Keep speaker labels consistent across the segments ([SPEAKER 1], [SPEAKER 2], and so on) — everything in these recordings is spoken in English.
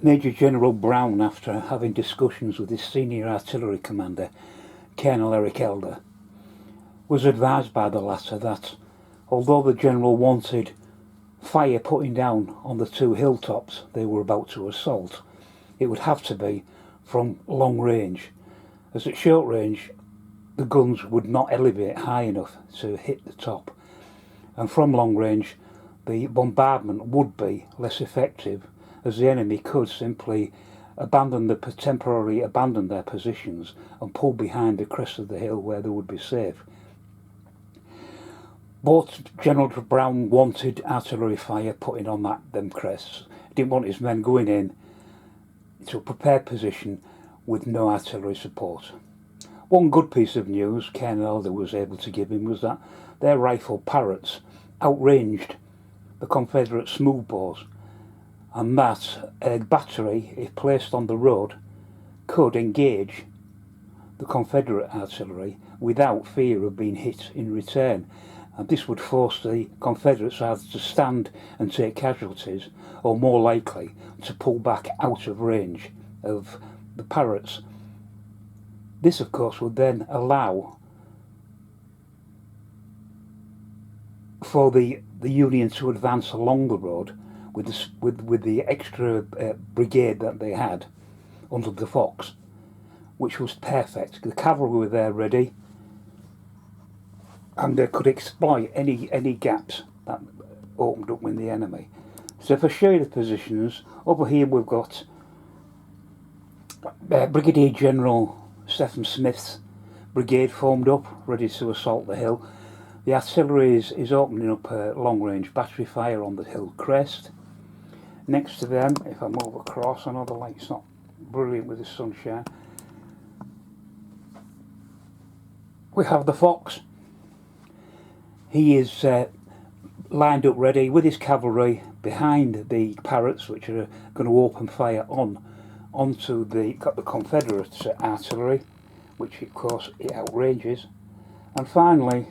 [SPEAKER 1] Major General Brown, after having discussions with his senior artillery commander, Colonel Eric Elder, was advised by the latter that, although the general wanted fire putting down on the two hilltops they were about to assault, it would have to be from long range, as at short range the guns would not elevate high enough to hit the top, and from long range the bombardment would be less effective, as the enemy could simply temporarily abandon their positions and pull behind the crest of the hill where they would be safe. But General Brown wanted artillery fire putting on them crests. He didn't want his men going in to a prepared position with no artillery support. One good piece of news Colonel Elder was able to give him was that their rifle Parrots outranged the Confederate smoothbores, and that a battery, if placed on the road, could engage the Confederate artillery without fear of being hit in return, and this would force the Confederates either to stand and take casualties, or more likely to pull back out of range of the Parrots. This of course would then allow for the Union to advance along the road with the extra brigade that they had under the Fox, which was perfect. The cavalry were there ready, and they could exploit any gaps that opened up with the enemy. So if I show you the positions, over here we've got Brigadier General Stephen Smith's brigade formed up, ready to assault the hill. The artillery is opening up long-range battery fire on the hill crest. Next to them, if I move across, I know the light's not brilliant with the sunshine, we have the Fox. He is lined up ready with his cavalry behind the Parrots, which are going to open fire onto the Confederate artillery, which of course it outranges. And finally,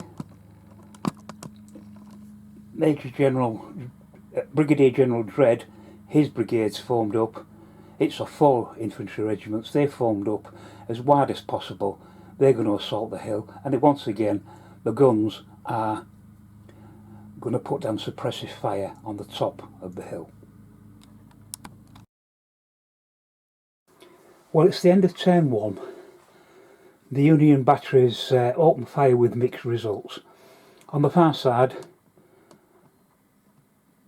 [SPEAKER 1] Brigadier General Dredd, his brigades formed up. It's 4 infantry regiments. They formed up as wide as possible. They're going to assault the hill, and once again the guns are going to put down suppressive fire on the top of the hill. Well, it's the end of turn 1. The Union batteries open fire with mixed results. On the far side,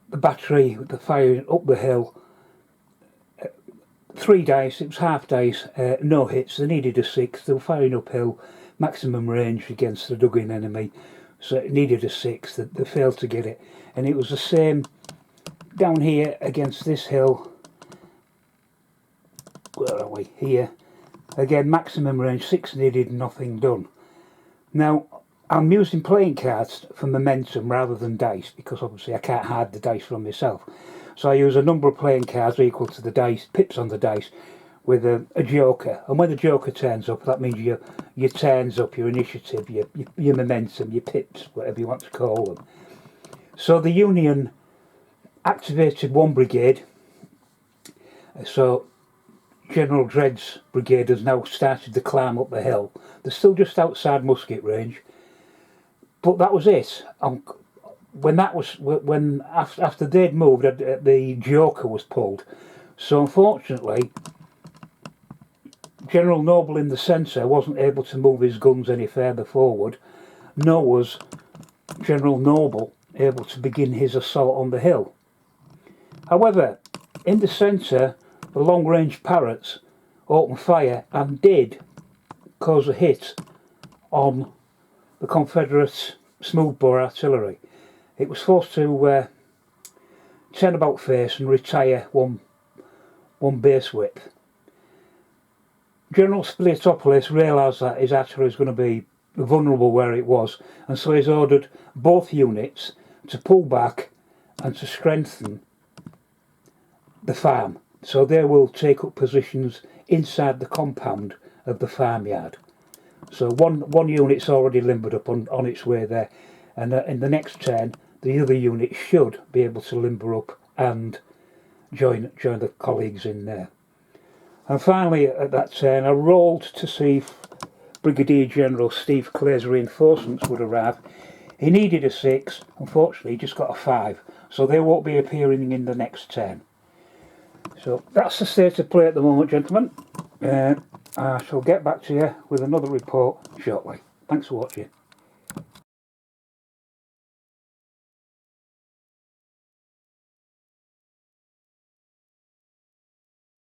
[SPEAKER 1] the battery, the fire up the hill, 3 dice, it was half dice, no hits. They needed a 6. They were firing uphill, maximum range against the dug-in enemy, so it needed a 6. They failed to get it, and it was the same down here against this hill. Where are we? Here again, maximum range, 6 needed, nothing done. Now I'm using playing cards for momentum rather than dice, because obviously I can't hide the dice from myself. So I use a number of playing cards equal to the dice, pips on the dice, with a joker. And when the joker turns up, that means your turns up, your initiative, your momentum, your pips, whatever you want to call them. So the Union activated 1 brigade. So General Dredd's brigade has now started to climb up the hill. They're still just outside musket range. But that was it. After they'd moved, the joker was pulled. So unfortunately, General Noble in the centre wasn't able to move his guns any further forward, nor was General Noble able to begin his assault on the hill. However, in the centre, the long-range Parrots opened fire and did cause a hit on the Confederate smoothbore artillery. It was forced to turn about face and retire one base width. General Spiliotopoulos realised that his artillery was going to be vulnerable where it was, and so he's ordered both units to pull back and to strengthen the farm. So they will take up positions inside the compound of the farmyard. So one unit's already limbered up on its way there, and in the next turn the other unit should be able to limber up and join the colleagues in there. And finally at that turn I rolled to see if Brigadier General Steve Clay's reinforcements would arrive. He needed a 6, unfortunately he just got a 5, so they won't be appearing in the next turn. So that's the state of play at the moment, gentlemen. I shall get back to you with another report shortly. Thanks for watching.